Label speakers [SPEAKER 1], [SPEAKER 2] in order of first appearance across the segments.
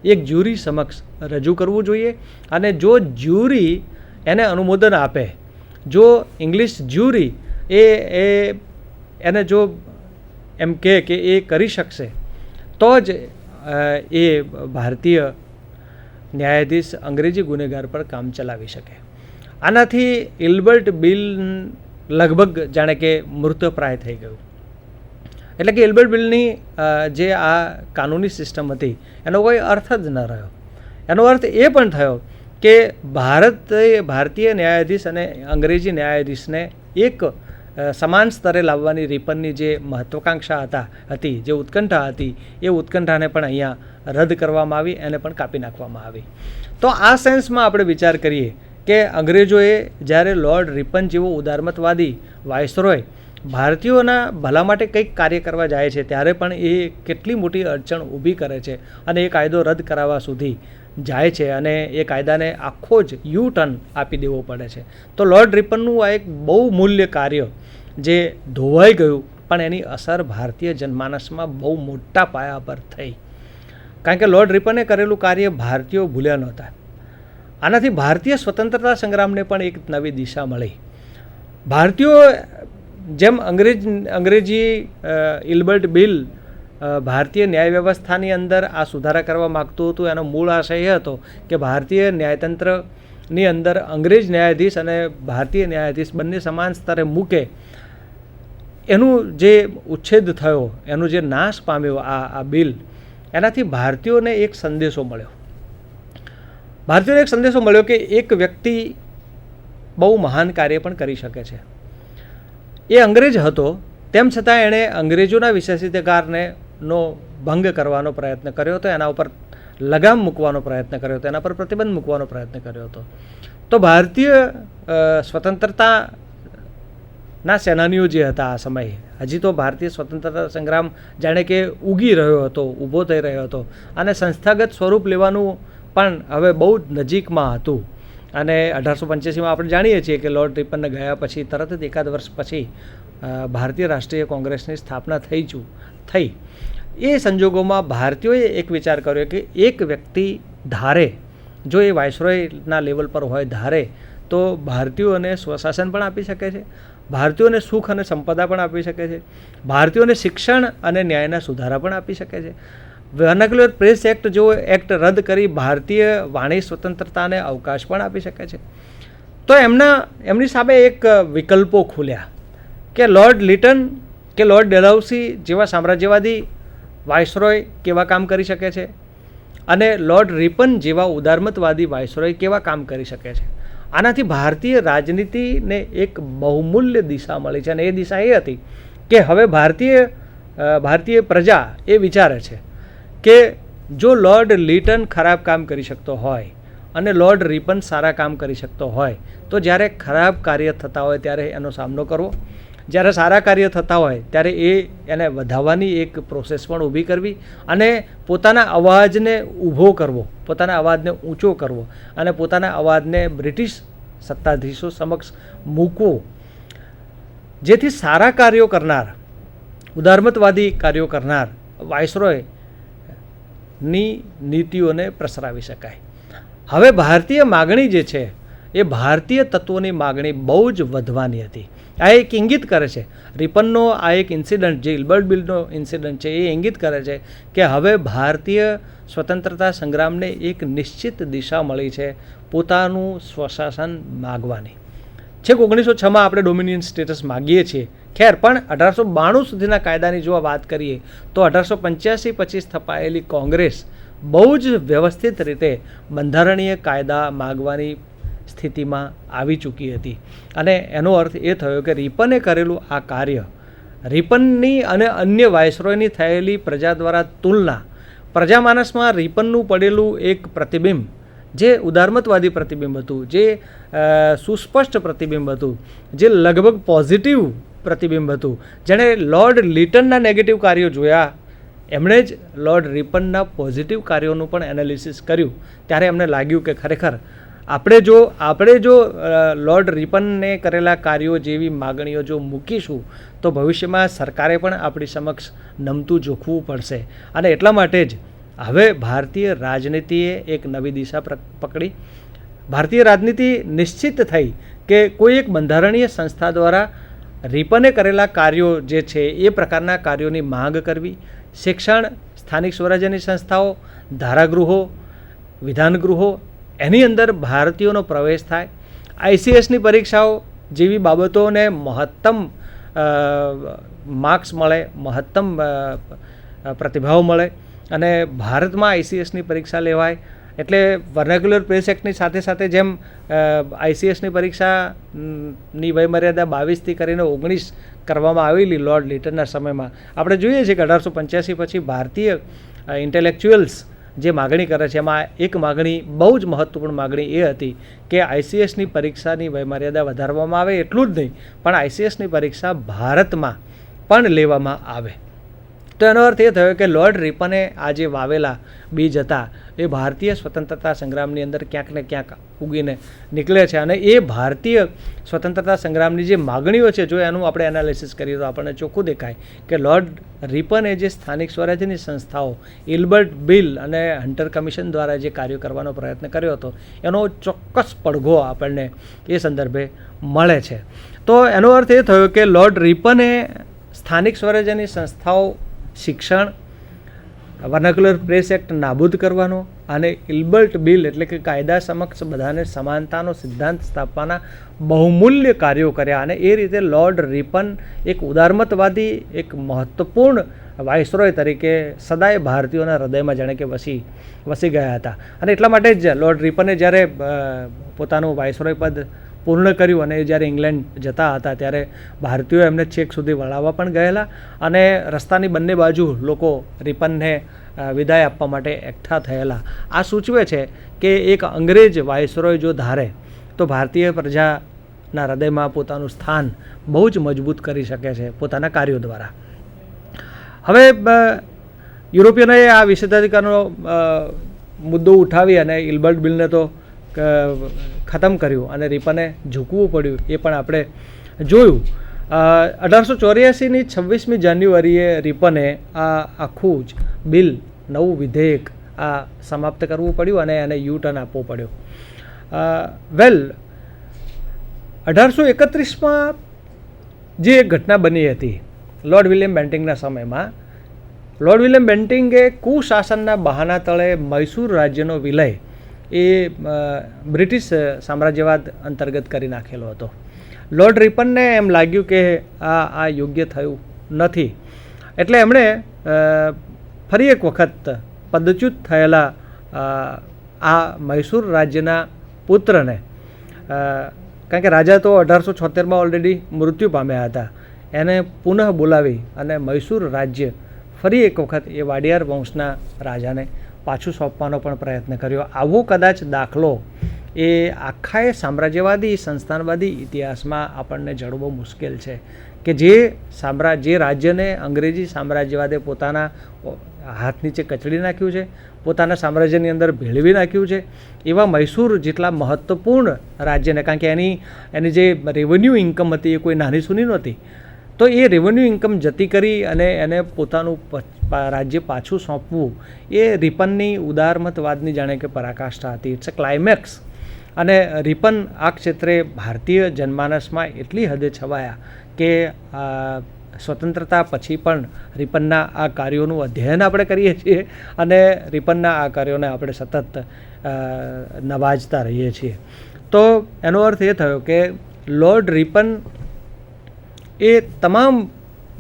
[SPEAKER 1] એક જ્યુરી સમક્ષ રજૂ કરવું જોઈએ અને જો જ્યુરી એને અનુમોદન આપે, જો ઇંગ્લિશ જ્યુરી એને જો એમ કે એ કરી શકશે તો જ એ ભારતીય ન્યાયાધીશ અંગ્રેજી ગુનેગાર પર કામ ચલાવી શકે. આનાથી ઇલ્બર્ટ બિલ લગભગ જાણે કે મૃતપ્રાય થઈ ગયું. એટલે કે ઇલ્બર્ટ બિલની જે આ કાનૂની સિસ્ટમ હતી એનો કોઈ અર્થ જ ન રહ્યો. એનો અર્થ એ પણ થયો કે ભારતીય ન્યાયાધીશ અને અંગ્રેજી ન્યાયાધીશને એક સમાન સ્તરે લાવવાની રિપનની જે મહત્વાકાંક્ષા હતી, જે ઉત્કંઠા હતી, એ ઉત્કંઠાને પણ અહીંયા રદ કરવામાં આવી, એને પણ કાપી નાખવામાં આવી. તો આ સેન્સમાં આપણે વિચાર કરીએ કે અંગ્રેજોએ જ્યારે લોર્ડ રિપન જેવો ઉદારમતવાદી વાઇસરોય ભારતીયોના ભલા માટે કંઈક કાર્ય કરવા જાય છે ત્યારે પણ એ કેટલી મોટી અડચણ ઊભી કરે છે અને એ કાયદો રદ કરાવવા સુધી જાય છે અને એ કાયદાને આખો જ ટર્ન આપી દેવો પડે છે. તો લોર્ડ રિપનનું આ એક બહુ મૂલ્ય કાર્ય જે ધોવાઈ ગયું, પણ એની અસર ભારતીય જનમાનસમાં બહુ મોટા પાયા પર થઈ. કારણ કે લોર્ડ રિપને કરેલું કાર્ય ભારતીયો ભૂલ્યા નહોતા. આનાથી ભારતીય સ્વતંત્રતા સંગ્રામને પણ એક નવી દિશા મળી. ભારતીયો જેમ અંગ્રેજી ઇલ્બર્ટ બિલ ભારતીય ન્યાય વ્યવસ્થાની અંદર આ સુધારા કરવા માગતું હતું, એનો મૂળ આશય એ હતો કે ભારતીય ન્યાયતંત્રની અંદર અંગ્રેજ ન્યાયાધીશ અને ભારતીય ન્યાયાધીશ બંને સમાન સ્તરે મૂકે. એનું જે ઉચ્છેદ થયો, એનું જે નાશ પામ્યો આ બિલ, એનાથી ભારતીયોને એક સંદેશો મળ્યો. ભારતીયોને એક સંદેશો મળ્યો કે એક વ્યક્તિ બહુ મહાન કાર્ય પણ કરી શકે છે. એ અંગ્રેજ હતો, તેમ છતાં એણે અંગ્રેજોના વિશેષાધિકારને ભંગ કરવાનો પ્રયત્ન કર્યો હતો, એના ઉપર લગામ મૂકવાનો પ્રયત્ન કર્યો હતો, એના પર પ્રતિબંધ મૂકવાનો પ્રયત્ન કર્યો હતો. તો ભારતીય સ્વતંત્રતાના સેનાનીઓ જે હતા આ સમયે, હજી તો ભારતીય સ્વતંત્રતા સંગ્રામ જાણે કે ઉગી રહ્યો હતો, ઊભો થઈ રહ્યો હતો અને સંસ્થાગત સ્વરૂપ લેવાનું પણ હવે બહુ જ નજીકમાં હતું. અને 1885માં આપણે જાણીએ છીએ કે લોર્ડ રિપનને ગયા પછી તરત જ એકાદ વર્ષ પછી ભારતીય રાષ્ટ્રીય કોંગ્રેસની સ્થાપના થઈ. એ સંજોગોમાં ભારતીયોએ એક વિચાર કર્યો કે એક વ્યક્તિ ધારે, જો એ વાઇસરોયના લેવલ પર હોય ધારે, તો ભારતીયોને સ્વશાસન પણ આપી શકે છે, ભારતીયોને સુખ અને સંપદા પણ આપી શકે છે, ભારતીયોને શિક્ષણ અને ન્યાયના સુધારા પણ આપી શકે છે. વર્નાક્યુલર પ્રેસ એક્ટ જેવો એક્ટ રદ કરી ભારતીય વાણી સ્વતંત્રતાને અવકાશ પણ આપી શકે છે. તો એમની સામે એક વિકલ્પો ખુલ્યા કે લોર્ડ લિટન કે લોર્ડ ડેલહાઉસી જેવા સામ્રાજ્યવાદી વાઇસરોય કેવા કામ કરી શકે છે અને લોર્ડ રિપન જેવા ઉદારમતવાદી વાઇસરોય કેવા કામ કરી શકે છે. આનાથી ભારતીય રાજનીતિને એક બહુમૂલ્ય દિશા મળી છે અને એ દિશા એ હતી કે હવે ભારતીય પ્રજા એ વિચારે છે કે જો લોર્ડ લિટન ખરાબ કામ કરી શકતો હોય અને લોર્ડ રિપન સારા કામ કરી શકતો હોય, તો જ્યારે ખરાબ કાર્ય થતા હોય ત્યારે એનો સામનો કરવો, જ્યારે સારા કાર્ય થતા હોય ત્યારે એને વધાવવાની એક પ્રોસેસ પણ ઊભી કરવી અને પોતાના અવાજને ઊભો કરવો, પોતાના અવાજને ઊંચો કરવો અને પોતાના અવાજને બ્રિટિશ સત્તાધીશો સમક્ષ મૂકવો, જેથી સારા કાર્યો કરનાર, ઉદારમતવાદી કાર્યો કરનાર વાઇસરોયની નીતિઓને પ્રસરાવી શકાય. હવે ભારતીય માગણી જે છે એ ભારતીય તત્વોની માગણી બહુ જ વધવાની હતી. આ એક ઇંગિત કરે છે, રિપનનો આ એક ઇન્સિડન્ટ જે ઇલ્બર્ટ બિલનો ઇન્સિડન્ટ છે એ ઇંગિત કરે છે કે હવે ભારતીય સ્વતંત્રતા સંગ્રામને એક નિશ્ચિત દિશા મળી છે પોતાનું સ્વશાસન માગવાની. છેક 1906માં આપણે ડોમિનિયન સ્ટેટસ માગીએ છીએ. ખેર, પણ 1892 સુધીના કાયદાની જો વાત કરીએ તો 1885 પછી સ્થપાયેલી કોંગ્રેસ બહુ જ વ્યવસ્થિત રીતે બંધારણીય કાયદા માગવાની સ્થિતિમાં આવી ચૂકી હતી અને એનો અર્થ એ થયો કે રિપને કરેલું આ કાર્ય, રિપનની અને અન્ય વાઇસરોયની થયેલી પ્રજા દ્વારા તુલના, પ્રજામાનસમાં રિપનનું પડેલું એક પ્રતિબિંબ જે ઉદારમતવાદી પ્રતિબિંબ હતું, જે સુસ્પષ્ટ પ્રતિબિંબ હતું, જે લગભગ પોઝિટિવ પ્રતિબિંબ હતું, જેણે લોર્ડ લિટનના નેગેટિવ કાર્યો જોયા, એમણે જ લોર્ડ રિપનના પોઝિટિવ કાર્યોનું પણ એનાલિસિસ કર્યું. ત્યારે એમને લાગ્યું કે ખરેખર આપણે જો લોર્ડ રિપનને કરેલા કાર્યો જેવી માગણીઓ જો મૂકીશું તો ભવિષ્યમાં સરકારે પણ આપણી સમક્ષ નમતું જોખવું પડશે અને એટલા માટે જ હવે ભારતીય રાજનીતિએ એક નવી દિશા પકડી. ભારતીય રાજનીતિ નિશ્ચિત થઈ કે કોઈ એક બંધારણીય સંસ્થા દ્વારા રિપને કરેલા કાર્યો જે છે એ પ્રકારના કાર્યોની માંગ કરવી. શિક્ષણ, સ્થાનિક સ્વરાજ્યની સંસ્થાઓ, ધારાગૃહો, વિધાનગૃહો, એની અંદર ભારતીયોનો પ્રવેશ થાય. આઈસીએસની પરીક્ષાઓ જેવી બાબતોને મહત્તમ માર્ક્સ મળે, મહત્તમ પ્રતિભાવ મળે અને ભારતમાં આઈસીએસની પરીક્ષા લેવાય. એટલે વર્નાક્યુલર પ્રેસ એક્ટની સાથે સાથે જેમ આઈસીએસની પરીક્ષાની વયમર્યાદા 22થી કરીને 19 કરવામાં આવેલી લોર્ડ લિટનના સમયમાં, આપણે જોઈએ છીએ કે 1885 પછી ભારતીય ઇન્ટેલેક્ચ્યુઅલ્સ જે માગણી કરે છે એમાં એક માગણી, બહુ જ મહત્ત્વપૂર્ણ માગણી એ હતી કે આઈસીએસની પરીક્ષાની વયમર્યાદા વધારવામાં આવે. એટલું જ નહીં પણ આઈસીએસની પરીક્ષા ભારતમાં પણ લેવામાં આવે. તો એનો અર્થ એ થયો કે લોર્ડ રિપને આ જે વાવેલા બીજ હતા એ ભારતીય સ્વતંત્રતા સંગ્રામની અંદર ક્યાંક ને ક્યાંક ઉગીને નીકળે છે. અને એ ભારતીય સ્વતંત્રતા સંગ્રામની જે માગણીઓ છે, જો એનું આપણે એનાલિસિસ કરીએ તો આપણને ચોખ્ખું દેખાય કે લોર્ડ રિપને જે સ્થાનિક સ્વરાજ્યની સંસ્થાઓ, ઇલ્બર્ટ બિલ અને હન્ટર કમિશન દ્વારા જે કાર્યો કરવાનો પ્રયત્ન કર્યો હતો એનો ચોક્કસ પડઘો આપણને એ સંદર્ભે મળે છે. તો એનો અર્થ એ થયો કે લોર્ડ રિપને સ્થાનિક સ્વરાજ્યની સંસ્થાઓ, શિક્ષણ, વર્નાક્યુલર પ્રેસ એક્ટ નાબૂદ કરવાનો અને ઇલ્બર્ટ બિલ એટલે કે કાયદા સમક્ષ બધાને સમાનતાનો સિદ્ધાંત સ્થાપવાના બહુમૂલ્ય કાર્યો કર્યા. અને એ રીતે લોર્ડ રિપન એક ઉદારમતવાદી, એક મહત્ત્વપૂર્ણ વાઇસરોય તરીકે સદાય ભારતીયોના હૃદયમાં જાણે કે વસી ગયા હતા. અને એટલા માટે જ લોર્ડ રિપને જ્યારે પોતાનું વાઇસરોય પદ પૂર્ણ કર્યું અને જ્યારે ઇંગ્લેન્ડ જતા હતા ત્યારે ભારતીયો એમને છેક સુધી વળાવવા પણ ગયેલા અને રસ્તાની બંને બાજુ લોકો રિપનને વિદાય આપવા માટે એકઠા થયેલા. આ સૂચવે છે કે એક અંગ્રેજ વાઇસરોય જો ધારે તો ભારતીય પ્રજાના હૃદયમાં પોતાનું સ્થાન બહુ જ મજબૂત કરી શકે છે પોતાના કાર્યો દ્વારા. હવે યુરોપિયનોએ આ વિશેષાધિકારનો મુદ્દો ઉઠાવી અને ઇલ્બર્ટ બિલને તો ખતમ કર્યું અને રિપને ઝૂકવું પડ્યું, એ પણ આપણે જોયું. 1884ની 26મી જાન્યુઆરીએ રિપને આ આખું જ બિલ, નવું વિધેયક આ સમાપ્ત કરવું પડ્યું અને એને યુ ટર્ન આપવો પડ્યો. 1831માં જે એક ઘટના બની હતી લોર્ડ વિલિયમ બેન્ટિંગના સમયમાં, લોર્ડ વિલિયમ બેન્ટિંગે કુશાસનના બહાના તળે મૈસૂર રાજ્યનો વિલય એ બ્રિટિશ સામ્રાજ્યવાદ અંતર્ગત કરી નાખેલો હતો. લોર્ડ રિપનને એમ લાગ્યું કે આ યોગ્ય થયું નથી, એટલે એમણે ફરી એક વખત પદચ્યુત થયેલા આ મૈસૂર રાજ્યના પુત્રને, કારણ કે રાજા તો 1876માં ઓલરેડી મૃત્યુ પામ્યા હતા, એને પુનઃ બોલાવી અને મૈસૂર રાજ્ય ફરી એક વખત એ વાડિયાર વંશના રાજાને પાછું સોંપવાનો પણ પ્રયત્ન કર્યો. આવો કદાચ દાખલો એ આખા સામ્રાજ્યવાદી, સંસ્થાનવાદી ઇતિહાસમાં આપણને જડવો મુશ્કેલ છે કે જે રાજ્યને અંગ્રેજી સામ્રાજ્યવાદે પોતાના હાથ નીચે કચડી નાખ્યું છે, પોતાના સામ્રાજ્યની અંદર ભેળવી નાખ્યું છે, એવા મૈસૂર જેટલા મહત્ત્વપૂર્ણ રાજ્યને, કારણ કે એની જે રેવન્યુ ઇન્કમ હતી એ કોઈ નાની સૂની નહોતી, તો એ રેવન્યુ ઇન્કમ જતી કરી અને એને પોતાનું રાજ્ય પાછું સોંપવું એ રિપનની ઉદારમતવાદની જાણે કે પરાકાષ્ઠા હતી. It's a climax. અને રિપન આ ક્ષેત્રે ભારતીય જનમાનસમાં એટલી હદે છવાયા કે સ્વતંત્રતા પછી પણ રિપનના આ કાર્યોનું અધ્યયન આપણે કરીએ છીએ અને રિપનના આ કાર્યોને આપણે સતત નવાજતા રહીએ છીએ. તો એનો અર્થ એ થયો કે લોર્ડ રિપન એ તમામ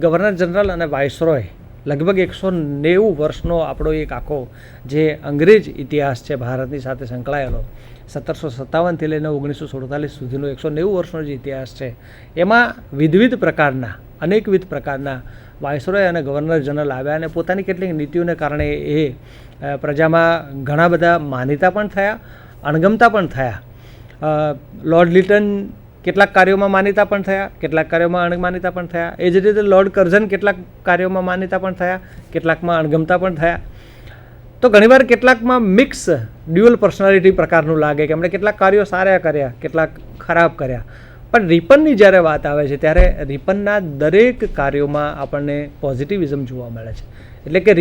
[SPEAKER 1] ગવર્નર જનરલ અને વાઇસરોય, લગભગ 190 વર્ષનો આપણો એક આખો જે અંગ્રેજ ઇતિહાસ છે ભારતની સાથે સંકળાયેલો, 1757થી લઈને 1947 સુધીનો 190 વર્ષનો જે ઇતિહાસ છે, એમાં અનેકવિધ પ્રકારના વાઇસરોય અને ગવર્નર જનરલ આવ્યા અને પોતાની કેટલીક નીતિઓને કારણે એ પ્રજામાં ઘણા બધા માનીતા પણ થયા, અણગમતા પણ થયા. લોર્ડ લિટન કેટલાક કાર્યોમાં માન્યતા પણ થયા, કેટલાક કાર્યોમાં અણમાન્યતા પણ થયા. એ જ રીતે લોર્ડ કર્ઝન કેટલાક કાર્યોમાં માન્યતા પણ થયા, કેટલાકમાં અણગમતા પણ થયા. તો ઘણીવાર કેટલાકમાં મિક્સ ડ્યુઅલ પર્સનાલિટી પ્રકારનું લાગે કે એમણે કેટલાક કાર્યો સારા કર્યા, કેટલાક ખરાબ કર્યા. પણ રિપનની જ્યારે વાત આવે છે ત્યારે રિપનના દરેક કાર્યોમાં આપણને પોઝિટિવિઝમ જોવા મળે છે. એટલે કે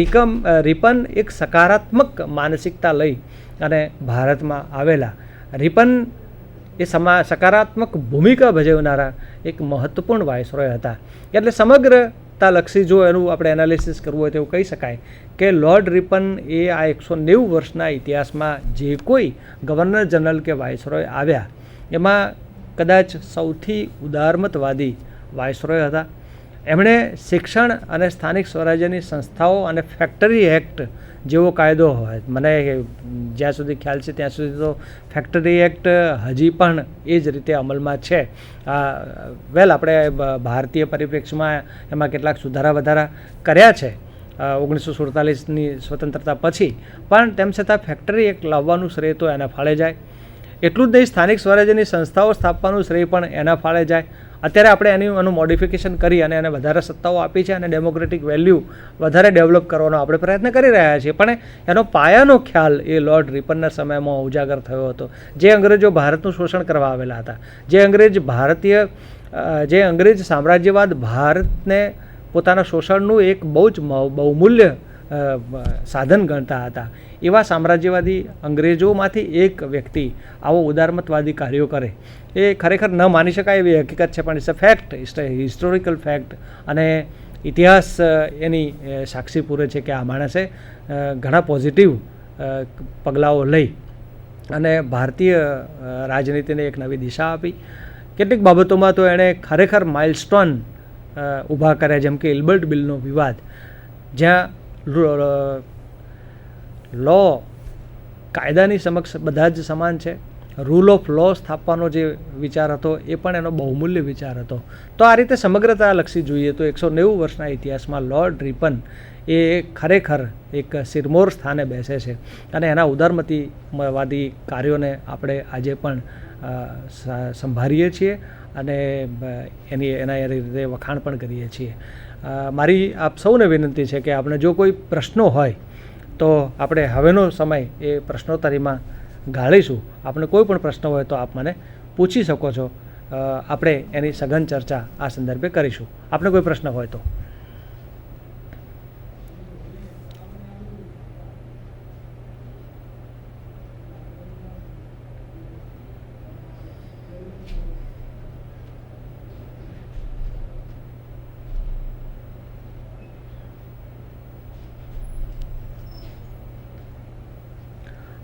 [SPEAKER 1] રિપન એક સકારાત્મક માનસિકતા લઈ અને ભારતમાં આવેલા. રિપન એ સકારાત્મક ભૂમિકા ભજવનારા એક મહત્ત્વપૂર્ણ વાઇસરોય હતા. એટલે સમગ્રતાલક્ષી જો એનું આપણે એનાલિસિસ કરવું હોય તો એવું કહી શકાય કે લોર્ડ રિપન એ આ 190 વર્ષના ઇતિહાસમાં જે કોઈ ગવર્નર જનરલ કે વાઇસરોય આવ્યા એમાં કદાચ સૌથી ઉદારમતવાદી વાઇસરોય હતા. એમણે શિક્ષણ અને સ્થાનિક સ્વરાજ્યની સંસ્થાઓ અને ફેક્ટરી એક્ટ જેવો કાયદો હોય, મને જ્યાં સુધી ખ્યાલ છે ત્યાં સુધી તો ફેક્ટરી એક્ટ હજી પણ એ જ રીતે અમલમાં છે. આપણે ભારતીય પરિપ્રેક્ષમાં એમાં કેટલાક સુધારા વધારા કર્યા છે 1947ની સ્વતંત્રતા પછી, પણ તેમ છતાં ફેક્ટરી એક્ટ લાવવાનું શ્રેય તો એના ફાળે જાય. એટલું જ નહીં, સ્થાનિક સ્વરાજ્યની સંસ્થાઓ સ્થાપવાનું શ્રેય પણ એના ફાળે જાય. અત્યારે આપણે એનું મોડિફિકેશન કરી અને એને વધારે સત્તાઓ આપી છે અને ડેમોક્રેટિક વેલ્યુ વધારે ડેવલપ કરવાનો આપણે પ્રયત્ન કરી રહ્યા છીએ. પણ એનો પાયાનો ખ્યાલ એ લોર્ડ રિપનના સમયમાં ઉજાગર થયો હતો. જે અંગ્રેજો ભારતનું શોષણ કરવા આવેલા હતા, જે અંગ્રેજ સામ્રાજ્યવાદ ભારતને પોતાના શોષણનું એક બહુ જ બહુમૂલ્ય સાધન ગણતા હતા, એવા સામ્રાજ્યવાદી અંગ્રેજોમાંથી એક વ્યક્તિ આવો ઉદારમતવાદી કાર્યો કરે એ ખરેખર ન માની શકાય એવી હકીકત છે. પણ it's a fact, it's a historical fact. અને ઇતિહાસ એની સાક્ષી પૂરે છે કે આ માણસે ઘણા પોઝિટિવ પગલાઓ લઈ અને ભારતીય રાજનીતિને એક નવી દિશા આપી. કેટલીક બાબતોમાં તો એણે ખરેખર માઇલસ્ટોન ઊભા કર્યા, જેમ કે ઇલ્બર્ટ બિલનો વિવાદ, જ્યાં લો કાયદાની સમક્ષ બધા જ સમાન છે, રૂલ ઓફ લો સ્થાપવાનો જે વિચાર હતો એ પણ એનો બહુમૂલ્ય વિચાર હતો. તો આ રીતે સમગ્રતાલક્ષી જોઈએ તો 190 વર્ષના ઇતિહાસમાં લોર્ડ રિપન એ ખરેખર એક સિરમોર સ્થાને બેસે છે અને એના ઉદારમતીવાદી કાર્યોને આપણે આજે પણ સંભાળીએ છીએ અને એના રીતે વખાણ પણ કરીએ છીએ. મારી આપ સૌને વિનંતી છે કે આપણે જો કોઈ પ્રશ્નો હોય તો આપણે હવેનો સમય એ પ્રશ્નોત્તરીમાં ગાળીશું. આપણે કોઈ પણ પ્રશ્ન હોય તો આપ મને પૂછી શકો છો. આપણે એની સઘન ચર્ચા આ સંદર્ભે કરીશું. આપને કોઈ પ્રશ્ન હોય તો.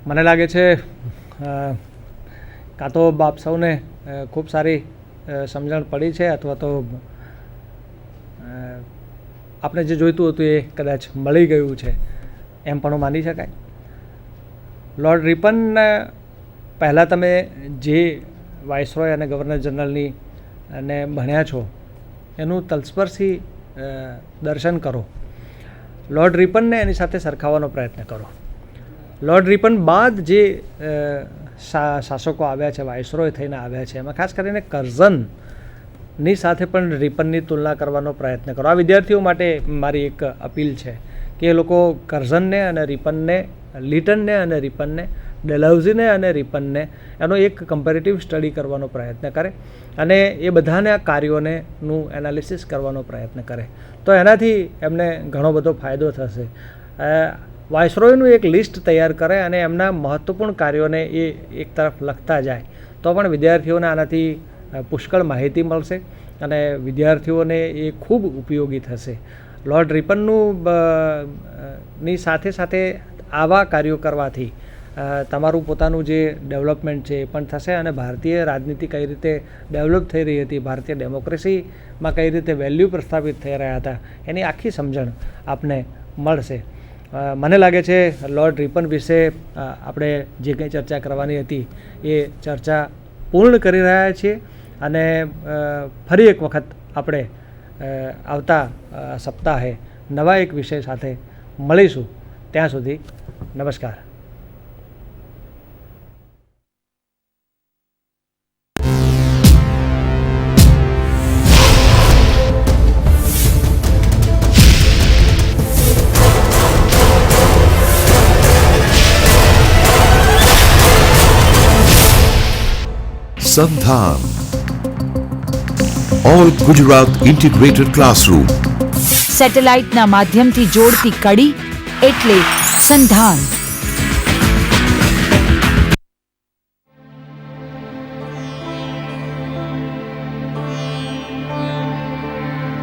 [SPEAKER 1] મને લાગે છે કાં તો બાપ સૌને ખૂબ સારી સમજણ પડી છે અથવા તો આપણે જે જોઈતું હતું એ કદાચ મળી ગયું છે એમ પણ માની શકાય. લોર્ડ રિપનને પહેલાં તમે જે વાઇસરોય અને ગવર્નર જનરલની અને ભણ્યા છો એનું તલસ્પર્શી દર્શન કરો. લોર્ડ રિપનને એની સાથે સરખાવવાનો પ્રયત્ન કરો. લોર્ડ રિપન બાદ જે શાસકો આવ્યા છે, વાઇસરોય થઈને આવ્યા છે, એમાં ખાસ કરીને કર્ઝનની સાથે પણ રિપનની તુલના કરવાનો પ્રયત્ન કરો. આ વિદ્યાર્થીઓ માટે મારી એક અપીલ છે કે એ લોકો કર્ઝનને અને રિપનને, લિટનને અને રિપનને, ડેલહાઉસીને અને રિપનને એનો એક કમ્પેરેટિવ સ્ટડી કરવાનો પ્રયત્ન કરે અને એ બધાના કાર્યોનું એનાલિસિસ કરવાનો પ્રયત્ન કરે. તો એનાથી એમને ઘણો બધો ફાયદો થશે. વાઇસરોયનું એક લિસ્ટ તૈયાર કરે અને એમના મહત્ત્વપૂર્ણ કાર્યોને એ એક તરફ લખતા જાય તો પણ વિદ્યાર્થીઓને આનાથી પુષ્કળ માહિતી મળશે અને વિદ્યાર્થીઓને એ ખૂબ ઉપયોગી થશે. લોર્ડ રિપનનું ની સાથે સાથે આવા કાર્યો કરવાથી તમારું પોતાનું જે ડેવલપમેન્ટ છે એ પણ થશે અને ભારતીય રાજનીતિ કઈ રીતે ડેવલપ થઈ રહી હતી, ભારતીય ડેમોક્રેસીમાં કઈ રીતે વેલ્યુ પ્રસ્થાપિત થઈ રહ્યા હતા એની આખી સમજણ આપને મળશે. મને લાગે છે લોર્ડ રિપન વિશે આપણે જે કંઈ ચર્ચા કરવાની હતી એ ચર્ચા પૂર્ણ કરી રહ્યા છીએ અને ફરી એક વખત આપણે આવતા સપ્તાહે નવા એક વિષય સાથે મળીશું. ત્યાં સુધી નમસ્કાર.
[SPEAKER 2] Sandhan All Gujarat Integrated Classroom, સેટેલાઇટના માધ્યમથી જોડતી કડી એટલે સંધાન.